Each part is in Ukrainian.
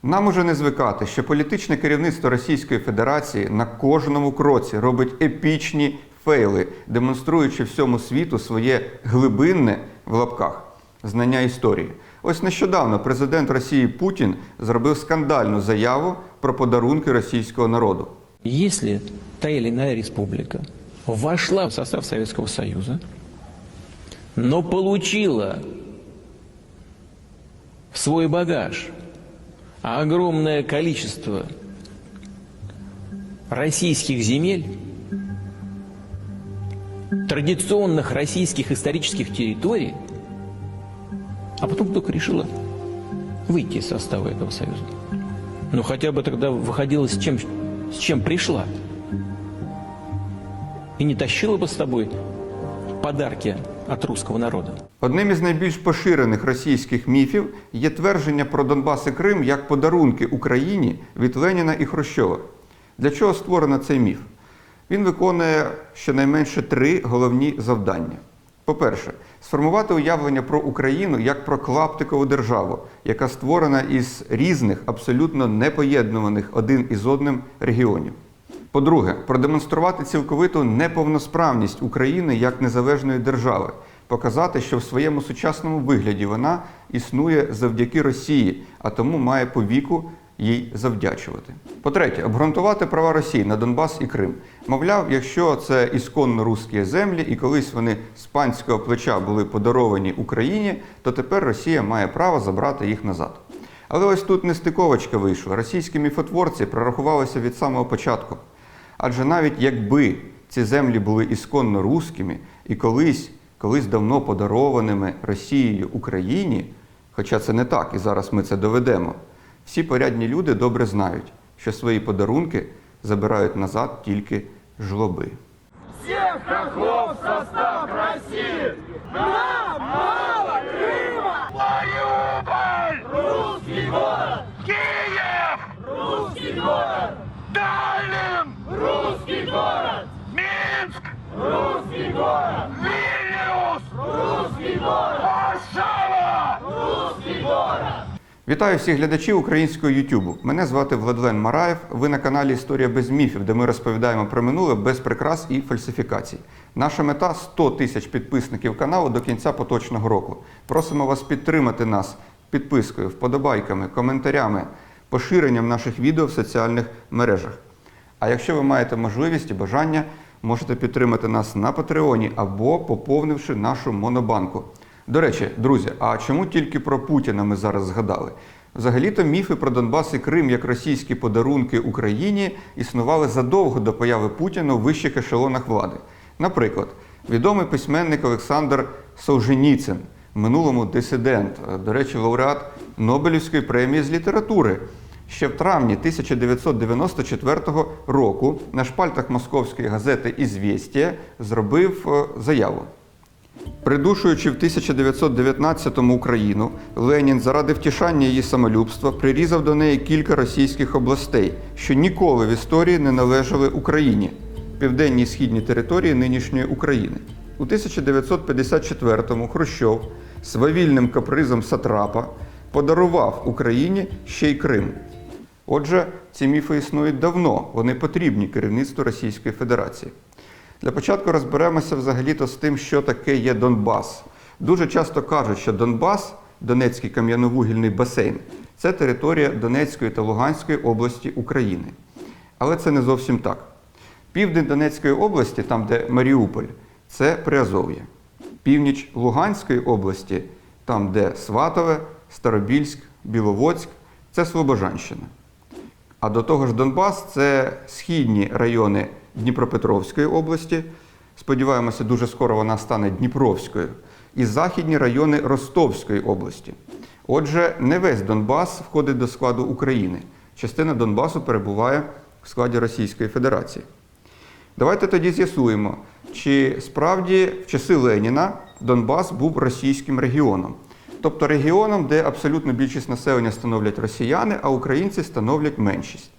Нам уже не звикати, що політичне керівництво Російської Федерації на кожному кроці робить епічні фейли, демонструючи всьому світу своє глибинне, в лапках, знання історії. Ось нещодавно президент Росії Путін зробив скандальну заяву про подарунки російського народу. Если та или иная республика вошла в состав Советского Союза, но получила в свой багаж огромное количество российских земель, традиционных российских исторических территорий, а потом только решила выйти из состава этого союза. Ну хотя бы тогда выходила с чем пришла. И не тащила бы с собой подарки от русского народа. Одним із найбільш поширених російських міфів є твердження про Донбас і Крим як подарунки Україні від Леніна і Хрущова. Для чого створено цей міф? Він виконує щонайменше 3 головні завдання. По-перше, сформувати уявлення про Україну як про клаптикову державу, яка створена із різних, абсолютно непоєднуваних один із одним регіонів. По-друге, продемонструвати цілковиту неповносправність України як незалежної держави, показати, що в своєму сучасному вигляді вона існує завдяки Росії, а тому має повіку їй завдячувати. По-третє, обґрунтувати права Росії на Донбас і Крим. Мовляв, якщо це ісконно русські землі і колись вони з панського плеча були подаровані Україні, то тепер Росія має право забрати їх назад. Але ось тут нестиковочка вийшла. Російські міфотворці прорахувалися від самого початку. Адже навіть якби ці землі були ісконно руськими і колись давно подарованими Росією Україні, хоча це не так, і зараз ми це доведемо, всі порядні люди добре знають, що свої подарунки забирають назад тільки жлоби. Всех хохлов в состав России! Нам мало Крыма! Мариуполь! Русский город! Киев! Русский город! Таллин! Русский город! Минск! Русский город! Вильнюс! Русский город! Варшава! Русский город! Вітаю всіх глядачів українського YouTube. Мене звати Владлен Мараєв. Ви на каналі «Історія без міфів», де ми розповідаємо про минуле без прикрас і фальсифікацій. Наша мета – 100 тисяч підписників каналу до кінця поточного року. Просимо вас підтримати нас підпискою, вподобайками, коментарями, поширенням наших відео в соціальних мережах. А якщо ви маєте можливість і бажання, можете підтримати нас на Патреоні або поповнивши нашу монобанку. До речі, друзі, а чому тільки про Путіна ми зараз згадали? Взагалі-то міфи про Донбас і Крим як російські подарунки Україні існували задовго до появи Путіна у вищих ешелонах влади. Наприклад, відомий письменник Олександр Солженіцин, в минулому дисидент, до речі, лауреат Нобелівської премії з літератури, ще в травні 1994 року на шпальтах московської газети «Ізвєстія» зробив заяву. Придушуючи в 1919-му Україну, Ленін заради втішання її самолюбства прирізав до неї кілька російських областей, що ніколи в історії не належали Україні – південні і східні території нинішньої України. У 1954-му Хрущов свавільним капризом сатрапа подарував Україні ще й Крим. Отже, ці міфи існують давно, вони потрібні керівництву Російської Федерації. Для початку розберемося взагалі-то з тим, що таке є Донбас. Дуже часто кажуть, що Донбас, Донецький кам'яновугільний басейн, це територія Донецької та Луганської області України. Але це не зовсім так. Південь Донецької області, там де Маріуполь, це Приазов'я. Північ Луганської області, там де Сватове, Старобільськ, Біловодськ, це Слобожанщина. А до того ж Донбас – це східні райони Дніпропетровської області, сподіваємося, дуже скоро вона стане Дніпровською, і західні райони Ростовської області. Отже, не весь Донбас входить до складу України. Частина Донбасу перебуває в складі Російської Федерації. Давайте тоді з'ясуємо, чи справді в часи Леніна Донбас був російським регіоном. Тобто регіоном, де абсолютно більшість населення становлять росіяни, а українці становлять меншість.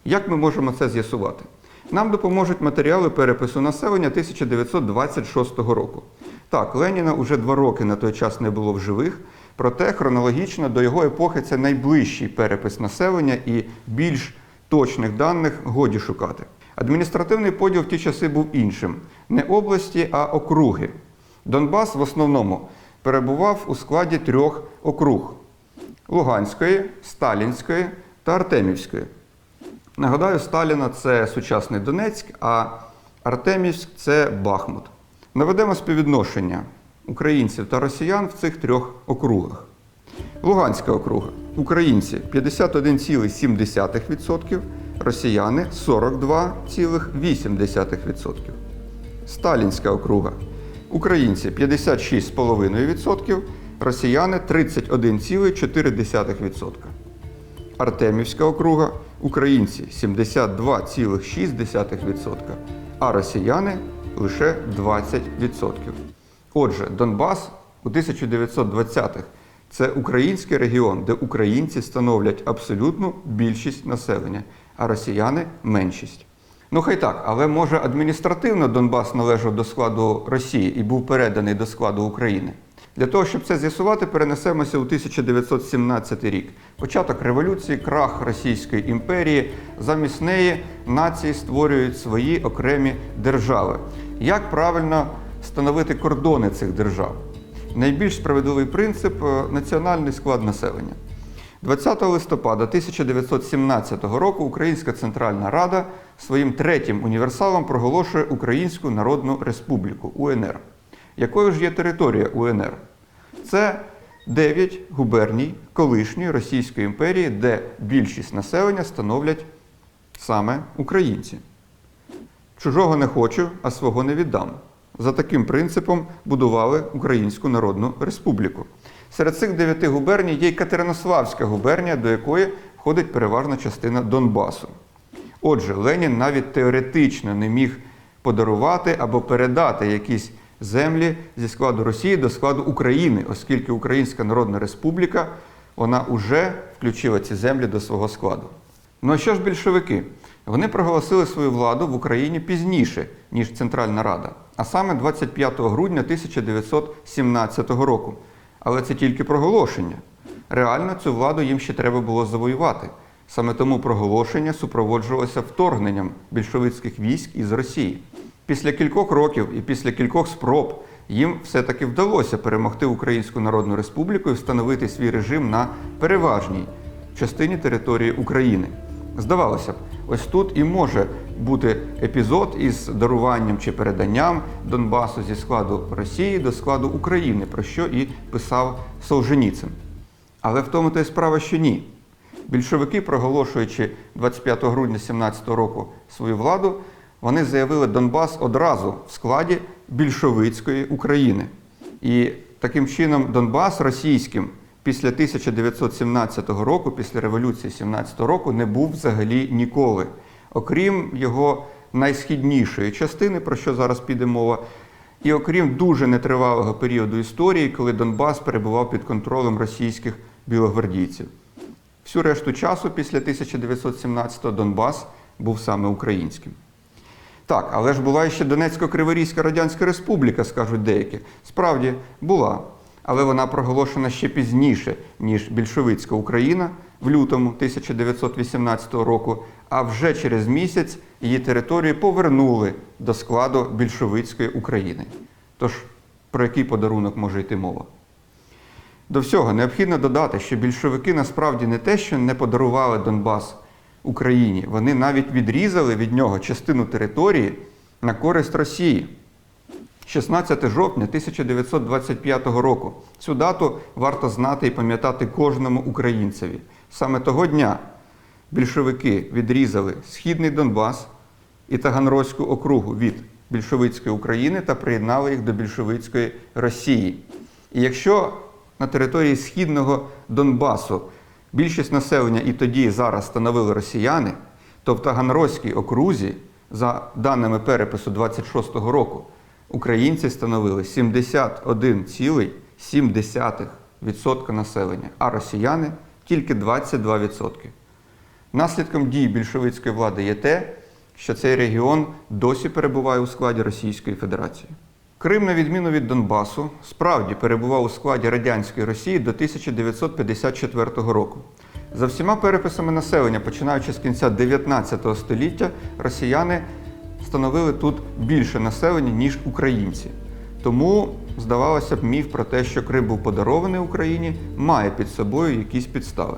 Як ми можемо це з'ясувати? Нам допоможуть матеріали перепису населення 1926 року. Так, Леніна уже 2 роки на той час не було в живих, Проте хронологічно до його епохи це найближчий перепис населення і більш точних даних годі шукати. Адміністративний поділ в ті часи був іншим. Не області, а округи. Донбас в основному перебував у складі 3 округ – Луганської, Сталінської та Артемівської. Нагадаю, Сталіна – це сучасний Донецьк, а Артемівськ – це Бахмут. Наведемо співвідношення українців та росіян в цих 3 округах. Луганська округа. Українці – 51,7%, росіяни – 42,8%. Сталінська округа. Українці – 56,5%, росіяни – 31,4%. Артемівська округа. Українці – 72,6%, а росіяни – лише 20%. Отже, Донбас у 1920-х – це український регіон, де українці становлять абсолютну більшість населення, а росіяни – меншість. Ну хай так, але може адміністративно Донбас належав до складу Росії і був переданий до складу України? Для того, щоб це з'ясувати, перенесемося у 1917 рік. Початок революції, крах Російської імперії. Замість неї нації створюють свої окремі держави. Як правильно встановити кордони цих держав? Найбільш справедливий принцип – національний склад населення. 20 листопада 1917 року Українська Центральна Рада своїм 3-м універсалом проголошує Українську Народну Республіку – УНР. Якою ж є територія УНР? Це 9 губерній колишньої Російської імперії, де більшість населення становлять саме українці. Чужого не хочу, а свого не віддам. За таким принципом будували Українську Народну Республіку. Серед цих 9 губерній є й Катеринославська губернія, до якої входить переважна частина Донбасу. Отже, Ленін навіть теоретично не міг подарувати або передати якісь землі зі складу Росії до складу України, оскільки Українська Народна Республіка, вона вже включила ці землі до свого складу. Ну а що ж більшовики? Вони проголосили свою владу в Україні пізніше, ніж Центральна Рада, а саме 25 грудня 1917 року. Але це тільки проголошення. Реально цю владу їм ще треба було завоювати. Саме тому проголошення супроводжувалося вторгненням більшовицьких військ із Росії. Після кількох років і після кількох спроб їм все-таки вдалося перемогти Українську Народну Республіку і встановити свій режим на переважній частині території України. Здавалося б, ось тут і може бути епізод із даруванням чи переданням Донбасу зі складу Росії до складу України, про що і писав Солженіцин. Але в тому то й справа, що ні. Більшовики, проголошуючи 25 грудня 1917 року свою владу, вони заявили Донбас одразу в складі більшовицької України. І таким чином Донбас російським після 1917 року, після революції 1917 року, не був взагалі ніколи. Окрім його найсхіднішої частини, про що зараз піде мова, і окрім дуже нетривалого періоду історії, коли Донбас перебував під контролем російських білогвардійців. Всю решту часу після 1917-го Донбас був саме українським. Так, але ж була ще Донецько-Криворізька Радянська Республіка, скажуть деякі. Справді, була. Але вона проголошена ще пізніше, ніж більшовицька Україна в лютому 1918 року, а вже через місяць її територію повернули до складу більшовицької України. Тож, про який подарунок може йти мова? До всього необхідно додати, що більшовики насправді не те, що не подарували Донбас Україні, вони навіть відрізали від нього частину території на користь Росії. 16 жовтня 1925 року. Цю дату варто знати і пам'ятати кожному українцеві. Саме того дня більшовики відрізали Східний Донбас і Таганрозьку округу від більшовицької України та приєднали їх до більшовицької Росії. І якщо на території Східного Донбасу більшість населення і тоді, і зараз становили росіяни, то в Таганрозькій окрузі, за даними перепису 26-го року, українці становили 71,7% населення, а росіяни – тільки 22%. Наслідком дій більшовицької влади є те, що цей регіон досі перебуває у складі Російської Федерації. Крим, на відміну від Донбасу, справді перебував у складі радянської Росії до 1954 року. За всіма переписами населення, починаючи з кінця 19 століття, росіяни становили тут більше населення, ніж українці. Тому, здавалося б, міф про те, що Крим був подарований Україні, має під собою якісь підстави.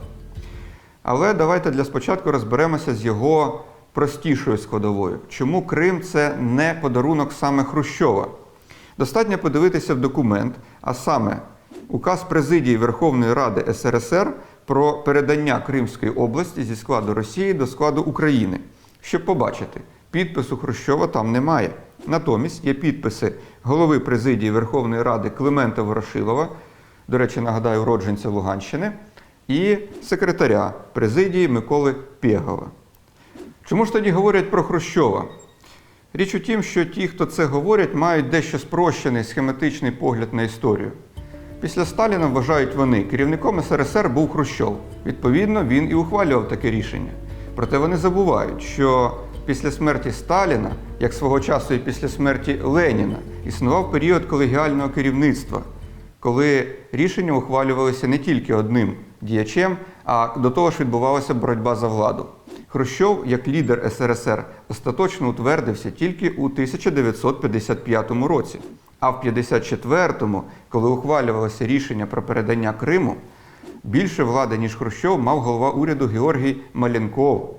Але давайте для спочатку розберемося з його простішою складовою. Чому Крим – це не подарунок саме Хрущова? Достатньо подивитися в документ, а саме указ Президії Верховної Ради СРСР про передання Кримської області зі складу Росії до складу України. Щоб побачити, підпису Хрущова там немає. Натомість є підписи голови Президії Верховної Ради Климента Ворошилова, до речі, нагадаю, уродженця Луганщини, і секретаря Президії Миколи Пєгова. Чому ж тоді говорять про Хрущова? Річ у тім, що ті, хто це говорять, мають дещо спрощений схематичний погляд на історію. Після Сталіна, вважають вони, керівником СРСР був Хрущов. Відповідно, він і ухвалював таке рішення. Проте вони забувають, що після смерті Сталіна, як свого часу і після смерті Леніна, існував період колегіального керівництва, коли рішення ухвалювалися не тільки одним діячем, а до того ж відбувалася боротьба за владу. Хрущов, як лідер СРСР, остаточно утвердився тільки у 1955 році. А в 1954-му, коли ухвалювалося рішення про передання Криму, більше влади, ніж Хрущов, мав голова уряду Георгій Маленков.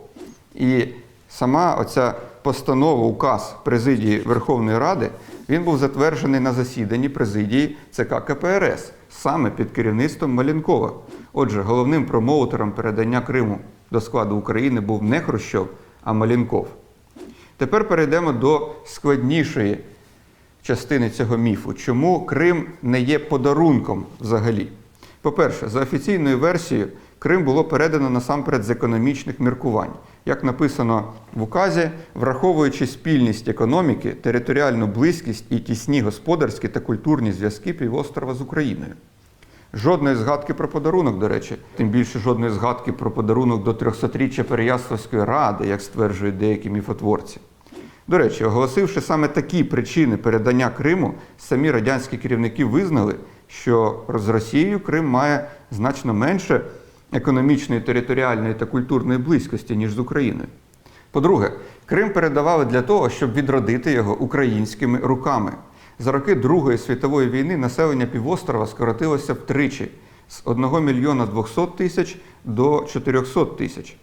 І сама оця постанова, указ Президії Верховної Ради, він був затверджений на засіданні Президії ЦК КПРС, саме під керівництвом Маленкова. Отже, головним промоутером передання Криму до складу України був не Хрущов, а Маленков. Тепер перейдемо до складнішої частини цього міфу. Чому Крим не є подарунком взагалі? По-перше, за офіційною версією, Крим було передано насамперед з економічних міркувань. Як написано в указі, враховуючи спільність економіки, територіальну близькість і тісні господарські та культурні зв'язки півострова з Україною. Жодної згадки про подарунок, до речі, тим більше жодної згадки про подарунок до 300-річчя Переяславської ради, як стверджують деякі міфотворці. До речі, оголосивши саме такі причини передання Криму, самі радянські керівники визнали, що з Росією Крим має значно менше економічної, територіальної та культурної близькості, ніж з Україною. По-друге, Крим передавали для того, щоб відродити його українськими руками. За роки Другої світової війни населення півострова скоротилося втричі – з 1 мільйона 200 тисяч до 400 тисяч.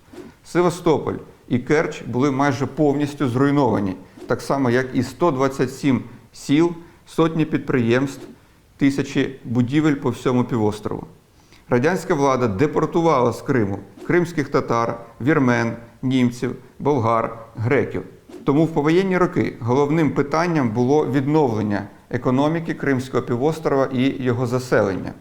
Севастополь і Керч були майже повністю зруйновані, так само як і 127 сіл, сотні підприємств, тисячі будівель по всьому півострову. Радянська влада депортувала з Криму кримських татар, вірмен, німців, болгар, греків. Тому в повоєнні роки головним питанням було відновлення економіки Кримського півострова і його заселення.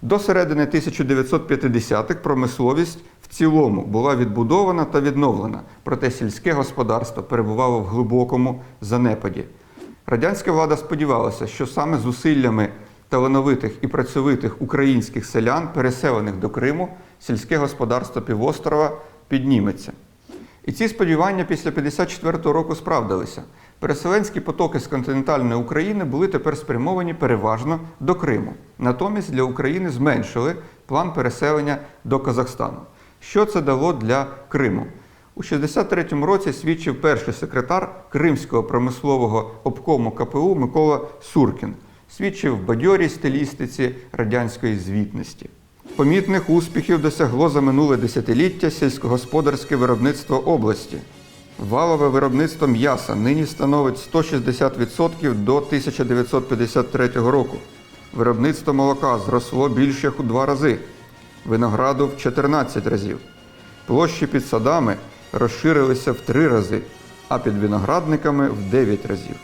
До середини 1950-х промисловість в цілому була відбудована та відновлена, проте сільське господарство перебувало в глибокому занепаді. Радянська влада сподівалася, що саме зусиллями талановитих і працьовитих українських селян, переселених до Криму, сільське господарство півострова підніметься. І ці сподівання після 1954 року справдилися. Переселенські потоки з континентальної України були тепер спрямовані переважно до Криму. Натомість для України зменшили план переселення до Казахстану. Що це дало для Криму? У 1963 році свідчив перший секретар Кримського промислового обкому КПУ Микола Суркін. Свідчив в бадьорій стилістиці радянської звітності. Помітних успіхів досягло за минуле десятиліття сільськогосподарське виробництво області. Валове виробництво м'яса нині становить 160% до 1953 року. Виробництво молока зросло більше як у 2 рази, винограду в 14 разів. Площі під садами розширилися в 3 рази, а під виноградниками в 9 разів.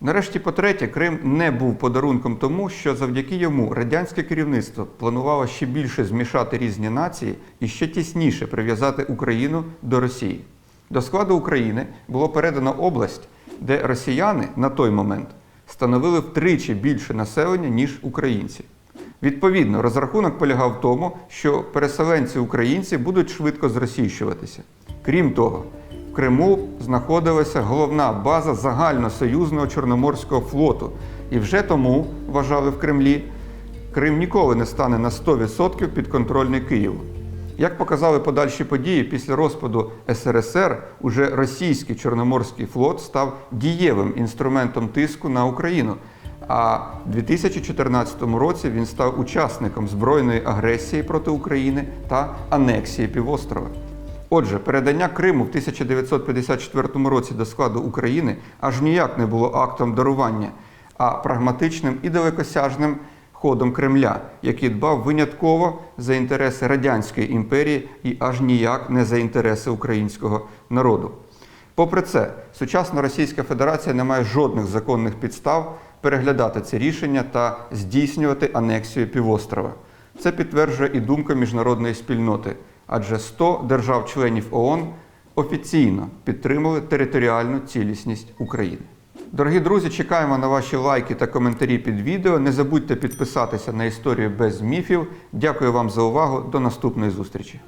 Нарешті, по-третє, Крим не був подарунком тому, що завдяки йому радянське керівництво планувало ще більше змішати різні нації і ще тісніше прив'язати Україну до Росії. До складу України було передано область, де росіяни на той момент становили втричі більше населення, ніж українці. Відповідно, розрахунок полягав в тому, що переселенці-українці будуть швидко зросійщуватися. Крім того, В Криму знаходилася головна база загальносоюзного Чорноморського флоту. І вже тому, вважали в Кремлі, Крим ніколи не стане на 100% підконтрольний Києву. Як показали подальші події, після розпаду СРСР уже російський Чорноморський флот став дієвим інструментом тиску на Україну. А в 2014 році він став учасником збройної агресії проти України та анексії півострова. Отже, передання Криму в 1954 році до складу України аж ніяк не було актом дарування, а прагматичним і далекосяжним ходом Кремля, який дбав винятково за інтереси Радянської імперії і аж ніяк не за інтереси українського народу. Попри це, сучасна Російська Федерація не має жодних законних підстав переглядати це рішення та здійснювати анексію півострова. Це підтверджує і думка міжнародної спільноти, адже 100 держав-членів ООН офіційно підтримали територіальну цілісність України. Дорогі друзі, чекаємо на ваші лайки та коментарі під відео. Не забудьте підписатися на історію без міфів. Дякую вам за увагу. До наступної зустрічі.